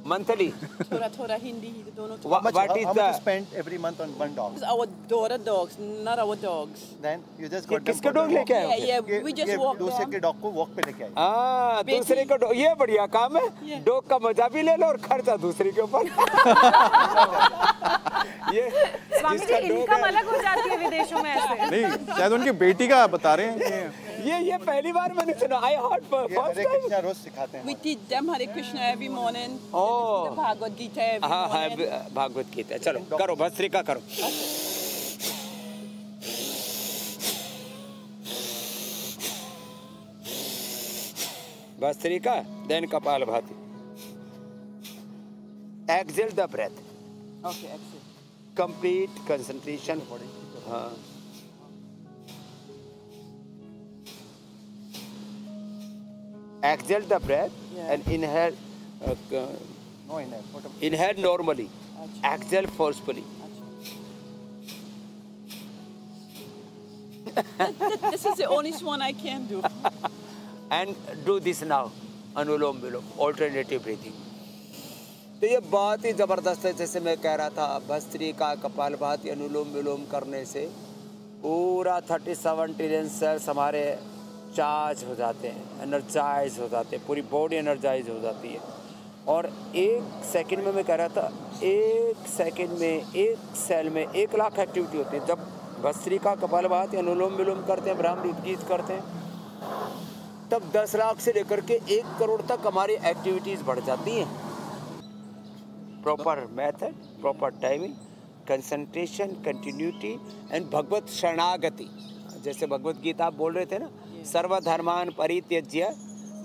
मंथली? थोड़ा थोड़ा हिंदी दोनों। What is How much you the spend every month on one dog? Our daughter dogs, not our dogs. Then you just ये got them किसके for the डॉग लेके आए हो? Yeah, we just walk दूसरे them. के dog को walk पे लेके आए। हाँ, दूसरे का डॉग, ये बढ़िया काम है। डॉग का मजा भी ले लो और खर्चा दूसरे के ऊपर। ये स्वामी जी, जिसका डॉग इनकम है- अलग हो जाती है विदेशों में ऐसे। नहीं, शायद उनकी बेटी का बता रहे हैं कि ये पहली बार मैंने सुना। I heard for ये first हरे time. कृष्णा रोज सिखाते हैं। We teach them Hare Krishna every morning. Oh. The Bhagavad Gita every हाँ हाँ, morning. भागवत गीता। चलो करो, भस्त्रिका करो। Bhastrika, then kapalbhati. Exhale the breath. Okay, excellent. Complete concentration. हाँ। Exhale the breath and inhale. No inhale. Inhale normally. Exhale forcefully. This is the only one I can do. And do this now. Anulom vilom, alternative breathing. तो ये बहुत ही जबरदस्त है। जैसे मैं कह रहा था, भस्त्रिका, कपालभाति, अनुलोम विलोम करने से पूरा 37 ट्रिलियन सेल्स हमारे चार्ज हो जाते हैं, एनर्जाइज हो जाते हैं, पूरी बॉडी एनर्जाइज हो जाती है। और 1 सेकंड में मैं कह रहा था, 1 सेकंड में 1 सेल में 1 लाख एक्टिविटी होती है। जब भस्त्रिका, कपालभाति, अनुलोम विलोम करते हैं, ब्राह्मण उद्गीत करते हैं, तब 10 लाख से लेकर के 1 करोड़ तक हमारी एक्टिविटीज बढ़ जाती हैं। Proper method, proper timing, concentration, continuity and भगवत शरणागति। जैसे भगवत गीता आप बोल रहे थे ना, सर्वधर्मान परित्यज्य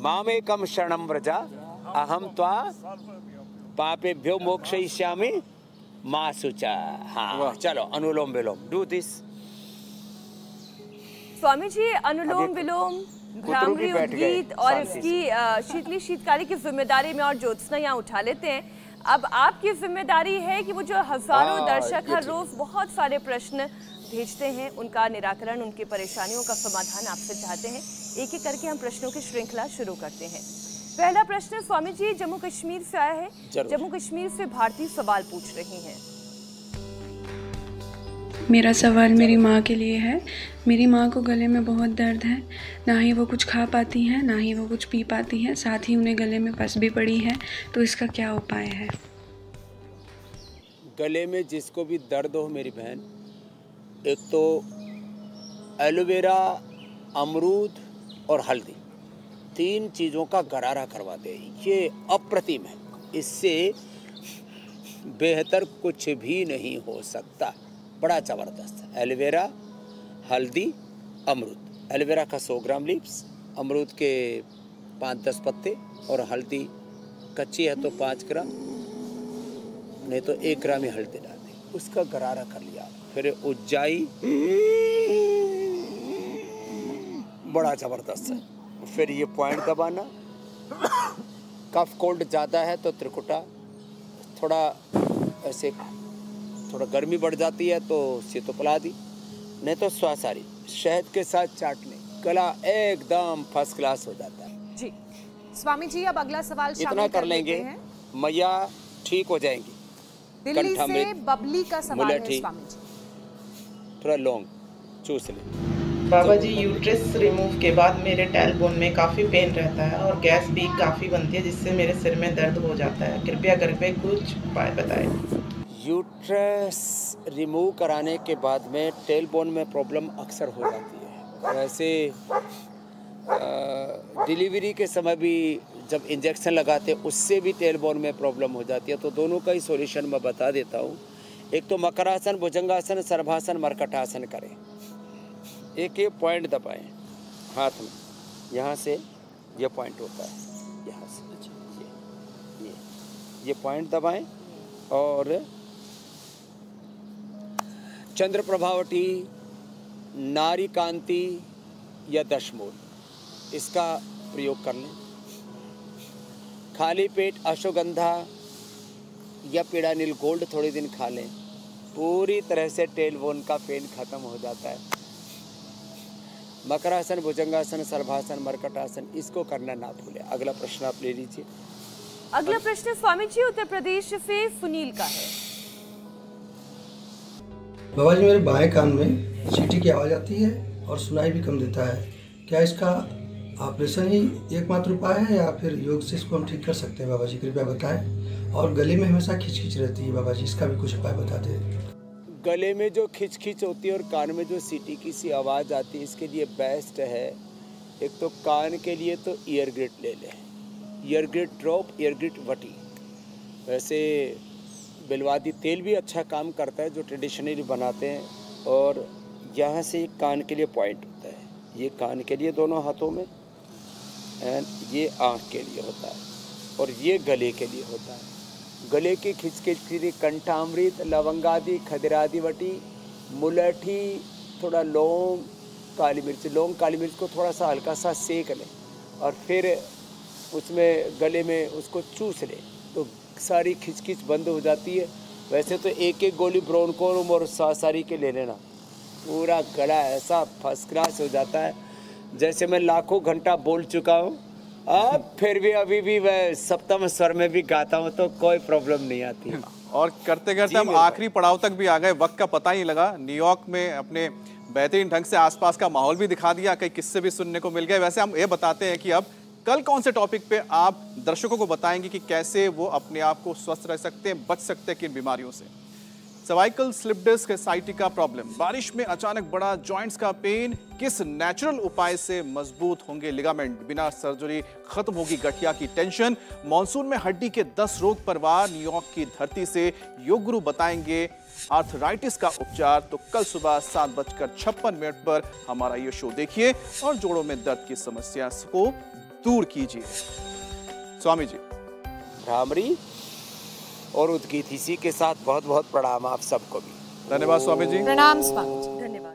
मामेकम शरणं व्रज अहम त्वा पापेभ्यो मोक्षयिष्यामि मा शुचा। हाँ, चलो अनुलोम विलोम, डू दिस। स्वामी जी, अनुलोम विलोम, भ्रामरी बैठ गए उद्गीत और शांति इसकी शीतली शीतकाली की जिम्मेदारी में और ज्योत्सना यहाँ उठा लेते हैं। अब आपकी जिम्मेदारी है कि वो जो हजारों दर्शक हर रोज बहुत सारे प्रश्न भेजते हैं, उनका निराकरण, उनकी परेशानियों का समाधान आपसे चाहते हैं। एक एक करके हम प्रश्नों की श्रृंखला शुरू करते हैं। पहला प्रश्न स्वामी जी जम्मू कश्मीर से आया है। जम्मू कश्मीर से भारती सवाल पूछ रही हैं। मेरा सवाल मेरी माँ के लिए है। मेरी माँ को गले में बहुत दर्द है, ना ही वो कुछ खा पाती हैं, ना ही वो कुछ पी पाती हैं, साथ ही उन्हें गले में पस भी पड़ी है, तो इसका क्या उपाय है? गले में जिसको भी दर्द हो मेरी बहन, एक तो एलोवेरा, अमरूद और हल्दी, 3 चीज़ों का गरारा करवा दे। ये अप्रतिम है, इससे बेहतर कुछ भी नहीं हो सकता। बड़ा ज़बरदस्त है। एलोवेरा, हल्दी, अमरूद। एलोवेरा का 100 ग्राम लीव्स, अमरूद के 5-10 पत्ते और हल्दी कच्ची है तो 5 ग्राम, नहीं तो 1 ग्राम ही हल्दी डाल दी, उसका गरारा कर लिया। फिर उज्जाई, बड़ा ज़बरदस्त है। फिर ये पॉइंट दबाना। कफ कोल्ड ज़्यादा है तो त्रिकुटा, थोड़ा ऐसे थोड़ा गर्मी बढ़ जाती है तो सीतोपलादी, नहीं तो स्वासारी, शहद के साथ चाटने, गला एकदम फर्स्ट क्लास हो जाता है। जी स्वामी जी, अब अगला सवाल इतना कर लेंगे, मैया ठीक हो जाएंगी। दिल्ली कंठा से में बबली का सवाल है मुलेठी, स्वामी जी। थोड़ा लौंग चूस ले। बाबा जी, यूट्रस रिमूव के बाद मेरे टेलबोन में काफ़ी पेन रहता है और गैस भी काफ़ी बनती है, जिससे मेरे सिर में दर्द हो जाता है। कृपया करके कुछ उपाय बताएं। यूट्रस रिमूव कराने के बाद में टेलबोन में प्रॉब्लम अक्सर हो जाती है। वैसे डिलीवरी के समय भी जब इंजेक्शन लगाते हैं उससे भी टेलबोन में प्रॉब्लम हो जाती है। तो दोनों का ही सॉल्यूशन मैं बता देता हूँ। एक तो मकरासन, भुजंगासन, सर्वासन, मरकटासन करें। एक ये पॉइंट दबाएं हाथ में, यहाँ से ये पॉइंट होता है, यहाँ से ये पॉइंट दबाएं और चंद्र प्रभावटी, नारी कांति या दशमूल, इसका प्रयोग कर लें। खाली पेट अश्वगंधा या पीड़ा नील गोल्ड थोड़े दिन खा लें, पूरी तरह से टेलबोन का पेन खत्म हो जाता है। मकरासन, भुजंगासन, सर्वासन, मरकटासन, इसको करना ना भूले। अगला प्रश्न आप ले लीजिए। अगला प्रश्न स्वामी जी उत्तर प्रदेश से सुनील का है। बाबा जी, मेरे बाएं कान में चींटी की आवाज़ आती है और सुनाई भी कम देता है। क्या इसका ऑपरेशन ही एकमात्र उपाय है या फिर योग से इसको हम ठीक कर सकते हैं? बाबा जी कृपया बताएं। और गले में हमेशा खिचखिच रहती है बाबा जी, इसका भी कुछ उपाय बता दें। गले में जो खिचखिच होती है और कान में जो सीटी की सी आवाज़ आती है, इसके लिए बेस्ट है, एक तो कान के लिए तो ईयर ग्रिट ले लें, ear grit drop, ear grit वटी। वैसे बिलवादी तेल भी अच्छा काम करता है जो ट्रेडिशनली बनाते हैं। और यहाँ से एक कान के लिए पॉइंट होता है, ये कान के लिए दोनों हाथों में, एंड ये आँख के लिए होता है, और ये गले के लिए होता है। गले की खिचखिच के लिए कंठामृत, लवंगादि, खदिरादि वटी, मुलठी, थोड़ा लौंग, काली मिर्च। लौंग काली मिर्च को थोड़ा सा हल्का सा सेक लें और फिर उसमें गले में उसको चूस लें तो सारी खिचखिच बंद हो जाती है। वैसे तो एक एक गोली ब्रोनकोरम और सारी के ले लेना, पूरा गला ऐसा फर्स्ट क्लास हो जाता है। जैसे मैं लाखों घंटा बोल चुका हूँ, अब फिर भी अभी भी मैं सप्तम स्वर में भी गाता हूँ तो कोई प्रॉब्लम नहीं आती। और करते करते हम आखिरी पड़ाव तक भी आ गए, वक्त का पता ही लगा। न्यूयॉर्क में अपने बेहतरीन ढंग से आसपास का माहौल भी दिखा दिया, कई किस्से भी सुनने को मिल गए। वैसे हम ये बताते हैं कि अब कल कौन से टॉपिक पे आप दर्शकों को बताएंगे कि कैसे वो अपने आप को स्वस्थ रह सकते हैं, बच सकते हैं किन बीमारियों से। Cervical slip disc sciatica problem, बारिश में अचानक बड़ा जॉइंट्स का पेन, किस नेचुरल उपाय से मजबूत होंगे लिगामेंट, बिना सर्जरी खत्म होगी गठिया की टेंशन, मॉनसून में हड्डी के 10 रोग पर वार, न्यूयॉर्क की धरती से योग गुरु बताएंगे आर्थराइटिस का उपचार। तो कल सुबह 7:56 पर हमारा ये शो देखिए और जोड़ों में दर्द की समस्या को दूर कीजिए। स्वामी जी। भ्रामरी और उद्गीत, इसी के साथ बहुत बहुत प्रणाम आप सबको भी। धन्यवाद स्वामी जी। प्रणाम स्वामी जी। धन्यवाद।